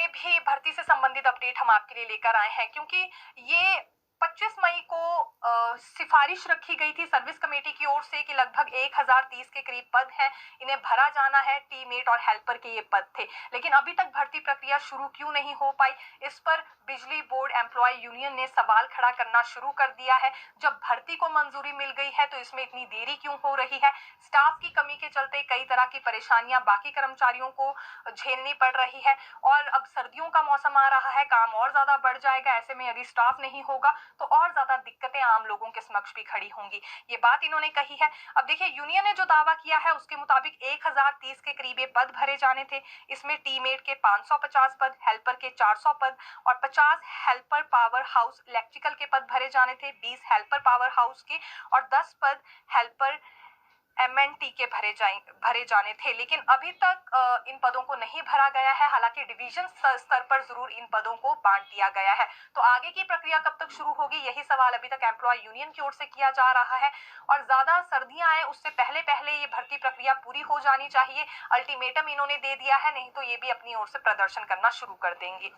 में भी भर्ती से संबंधित अपडेट हम आपके लिए लेकर आए हैं, क्योंकि ये 25 मई को सिफारिश रखी गई थी सर्विस कमेटी की ओर से कि लगभग 1030 के करीब पद हैं, इन्हें भरा जाना है। टीममेट और हेल्पर के ये पद थे, लेकिन अभी तक भर्ती प्रक्रिया शुरू क्यों नहीं हो पाई, इस पर बिजली बोर्ड एम्प्लॉय यूनियन ने सवाल खड़ा करना शुरू कर दिया है। जब भर्ती को मंजूरी मिल गई है तो इसमें इतनी देरी क्यों हो रही है। स्टाफ की कमी के चलते कई तरह की परेशानियां बाकी कर्मचारियों को झेलनी पड़ रही है, और अब सर्दियों का मौसम आ रहा है, काम और ज्यादा बढ़ जाएगा। ऐसे में यदि स्टाफ नहीं होगा तो और ज्यादा दिक्कतें आम लोगों के समक्ष भी खड़ी होंगी, ये बात इन्होंने कही है। अब देखिए, यूनियन ने जो दावा किया है उसके मुताबिक 1030 के करीब ये पद भरे जाने थे। इसमें टीममेट के 550 पद, हेल्पर के 400 पद और 50 हेल्पर पावर हाउस इलेक्ट्रिकल के पद भरे जाने थे, 20 हेल्पर पावर हाउस के और 10 पद हेल्पर MNT के भरे जाने थे। लेकिन अभी तक इन पदों को नहीं भरा गया है। हालांकि डिवीजन स्तर पर जरूर इन पदों को बांट दिया गया है। तो आगे की प्रक्रिया कब तक शुरू होगी, यही सवाल अभी तक एम्प्लॉय यूनियन की ओर से किया जा रहा है। और ज्यादा सर्दियां आए उससे पहले पहले ये भर्ती प्रक्रिया पूरी हो जानी चाहिए। अल्टीमेटम इन्होंने दे दिया है, नहीं तो ये भी अपनी ओर से प्रदर्शन करना शुरू कर देंगे।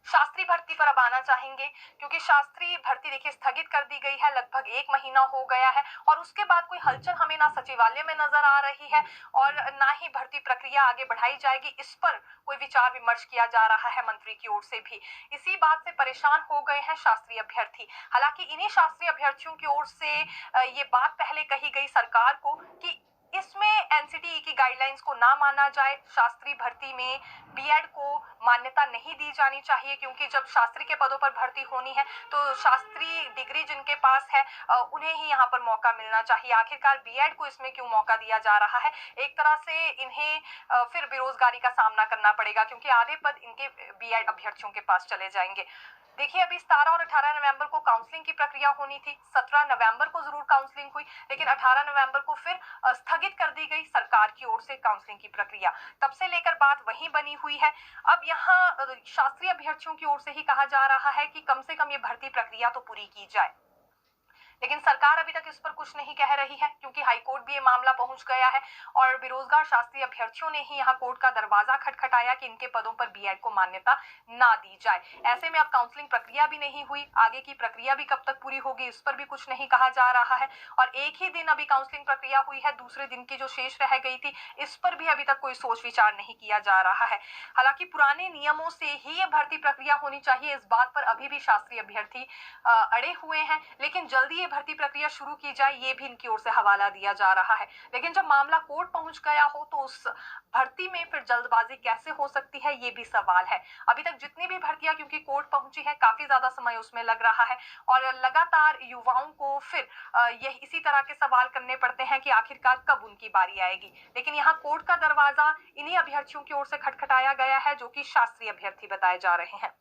शास्त्री भर्ती पर अब आना चाहेंगे, क्योंकि शास्त्री भर्ती देखिए स्थगित कर दी गई है, लगभग 1 महीना हो गया है और उसके बाद कोई हलचल हमें ना सचिवालय में नजर आ रही है और ना ही भर्ती प्रक्रिया आगे बढ़ाई जाएगी। इस पर कोई विचार विमर्श किया जा रहा है मंत्री की ओर से भी। इसी बात से परेशान हो गए हैं शास्त्री अभ्यर्थी। हालांकि इन्हीं शास्त्री अभ्यर्थियों की ओर से ये बात पहले कही गई सरकार को कि इसमें एनसीटीई की गाइडलाइंस को ना माना जाए। शास्त्री भर्ती में बीएड को मान्यता नहीं दी जानी चाहिए, क्योंकि जब शास्त्री के पदों पर भर्ती होनी है तो शास्त्री डिग्री जिनके पास है उन्हें ही यहाँ पर मौका मिलना चाहिए। आखिरकार बीएड को इसमें क्यों मौका दिया जा रहा है। एक तरह से इन्हें फिर बेरोजगारी का सामना करना पड़ेगा, क्योंकि आधे पद इनके बीएड अभ्यर्थियों के पास चले जाएंगे। देखिए, अभी 17 और 18 नवंबर को काउंसलिंग की प्रक्रिया होनी थी। 17 नवंबर को जरूर काउंसलिंग हुई, लेकिन 18 नवंबर को फिर स्थगित कर दी गई सरकार की ओर से काउंसलिंग की प्रक्रिया। तब से लेकर बात वहीं बनी हुई है। अब यहाँ शास्त्रीय अभ्यर्थियों की ओर से ही कहा जा रहा है कि कम से कम ये भर्ती प्रक्रिया तो पूरी की जाए, लेकिन सरकार अभी तक इस पर कुछ नहीं कह रही है, क्योंकि हाईकोर्ट भी ये मामला पहुंच गया है और बेरोजगार शास्त्री अभ्यर्थियों ने ही यहाँ कोर्ट का दरवाजा खटखटाया कि इनके पदों पर बीएड को मान्यता ना दी जाए। ऐसे में अब काउंसलिंग प्रक्रिया भी नहीं हुई, आगे की प्रक्रिया भी कब तक पूरी होगी इस पर भी कुछ नहीं कहा जा रहा है। और एक ही दिन अभी काउंसलिंग प्रक्रिया हुई है, दूसरे दिन की जो शेष रह गई थी इस पर भी अभी तक कोई सोच विचार नहीं किया जा रहा है। हालांकि पुराने नियमों से ही ये भर्ती प्रक्रिया होनी चाहिए, इस बात पर अभी भी शास्त्री अभ्यर्थी अड़े हुए हैं, लेकिन जल्दी भर्ती प्रक्रिया शुरू की जाए ये भी इनकी ओर से हवाला दिया जा रहा है। लेकिन जब मामला कोर्ट पहुंच गया हो तो उस भर्ती में फिर जल्दबाजी कैसे हो सकती है, ये भी सवाल है। अभी तक जितनी भी भर्तियां क्योंकि कोर्ट पहुंची है, काफी ज्यादा समय उसमें लग रहा है और लगातार युवाओं को फिर यह इसी तरह के सवाल करने पड़ते हैं कि आखिरकार कब उनकी बारी आएगी। लेकिन यहाँ कोर्ट का दरवाजा इन्हीं अभ्यर्थियों की ओर से खटखटाया गया है जो कि शास्त्रीय अभ्यर्थी बताए जा रहे हैं।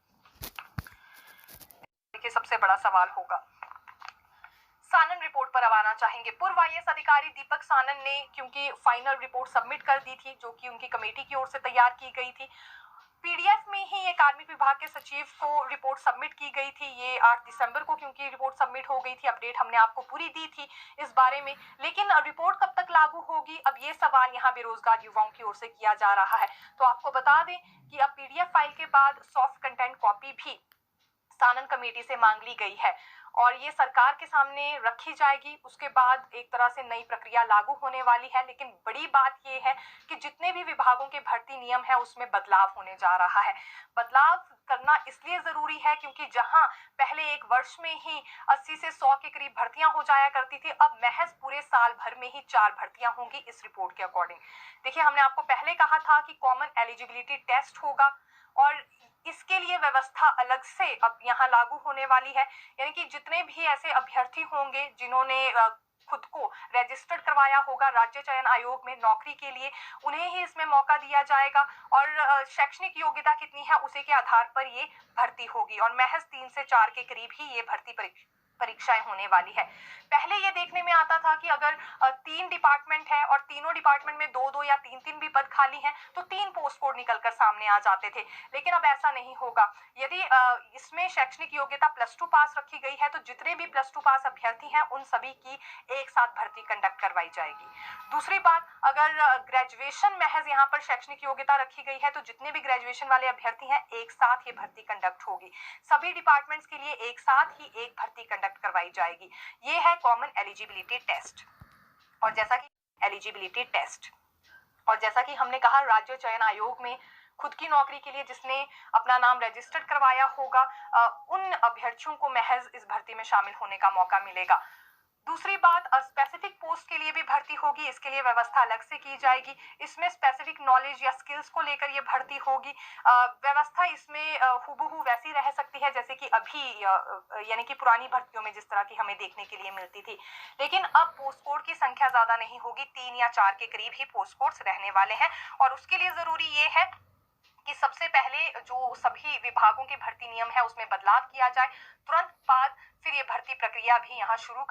देखिए, सबसे बड़ा सवाल होगा। सानन रिपोर्ट पर अब आना चाहेंगे। पूर्व आईएएस अधिकारी दीपक सानन ने क्योंकि फाइनल रिपोर्ट सबमिट कर दी थी, जो कि उनकी कमेटी की ओर से तैयार की गई थी। पीडीएफ में ही ये कार्मिक विभाग के सचिव को रिपोर्ट सबमिट की गई थी। ये 8 दिसंबर को क्योंकि रिपोर्ट सबमिट हो गई थी, अपडेट हमने आपको पूरी दी थी इस बारे में। लेकिन रिपोर्ट कब तक लागू होगी, अब ये सवाल यहाँ बेरोजगार युवाओं की ओर से किया जा रहा है। तो आपको बता दें कि अब पीडीएफ फाइल के बाद सॉफ्ट कंटेंट कॉपी भी सानन कमेटी से मांग ली गई है और ये सरकार के सामने रखी जाएगी। उसके बाद एक तरह से नई प्रक्रिया लागू होने वाली है। लेकिन बड़ी बात ये है कि जितने भी विभागों के भर्ती नियम है उसमें बदलाव होने जा रहा है। बदलाव करना इसलिए जरूरी है क्योंकि जहां पहले एक वर्ष में ही 80 से 100 के करीब भर्तियां हो जाया करती थी, अब महज पूरे साल भर में ही 4 भर्तियां होंगी इस रिपोर्ट के अकॉर्डिंग। देखिए, हमने आपको पहले कहा था कि कॉमन एलिजिबिलिटी टेस्ट होगा और इसके लिए व्यवस्था अलग से अब यहाँ लागू होने वाली है। यानी कि जितने भी ऐसे अभ्यर्थी होंगे जिन्होंने खुद को रजिस्टर्ड करवाया होगा राज्य चयन आयोग में नौकरी के लिए, उन्हें ही इसमें मौका दिया जाएगा और शैक्षणिक योग्यता कितनी है उसी के आधार पर ये भर्ती होगी और महज 3 से 4 के करीब ही ये भर्ती परीक्षाएं होने वाली है। पहले ये देखने में आता था कि अगर 3 डिपार्टमेंट है और तीनों डिपार्टमेंट में 2-2 या 3-3 भी पद खाली हैं तो 3 पोस्ट कोड निकलकर सामने आ जाते थे, लेकिन अब ऐसा नहीं होगा। यदि इसमें शैक्षणिक योग्यता +2 पास रखी गई है तो जितने भी +2 पास अभ्यर्थी हैं उन सभी की एक साथ भर्ती कंडक्ट करवाई जाएगी। दूसरी बात, अगर ग्रेजुएशन महज यहाँ पर शैक्षणिक योग्यता रखी गई है तो जितने भी ग्रेजुएशन वाले अभ्यर्थी हैं एक साथ ये भर्ती कंडक्ट होगी। सभी डिपार्टमेंट्स के लिए एक साथ ही एक भर्ती कंडक्ट करवाई जाएगी। ये है कॉमन एलिजिबिलिटी टेस्ट। और जैसा कि हमने कहा, राज्य चयन आयोग में खुद की नौकरी के लिए जिसने अपना नाम रजिस्टर्ड करवाया होगा उन अभ्यर्थियों को महज इस भर्ती में शामिल होने का मौका मिलेगा। दूसरी बात, स्पेसिफिक पोस्ट के लिए भी भर्ती होगी, इसके लिए व्यवस्था अलग से की जाएगी। इसमें स्पेसिफिक नॉलेज या स्किल्स को लेकर ये भर्ती होगी। व्यवस्था इसमें हूबहू वैसी रह सकती है जैसे कि अभी यानी कि पुरानी भर्तियों में जिस तरह की हमें देखने के लिए मिलती थी, लेकिन अब पोस्ट कोड की संख्या ज्यादा नहीं होगी, 3 या 4 के करीब ही पोस्ट कोड्स रहने वाले हैं। और उसके लिए जरूरी ये है कि सबसे पहले जो सभी विभागों के भर्ती नियम है उसमें बदलाव किया जाए, तुरंत बाद फिर ये भर्ती प्रक्रिया भी यहाँ शुरू कर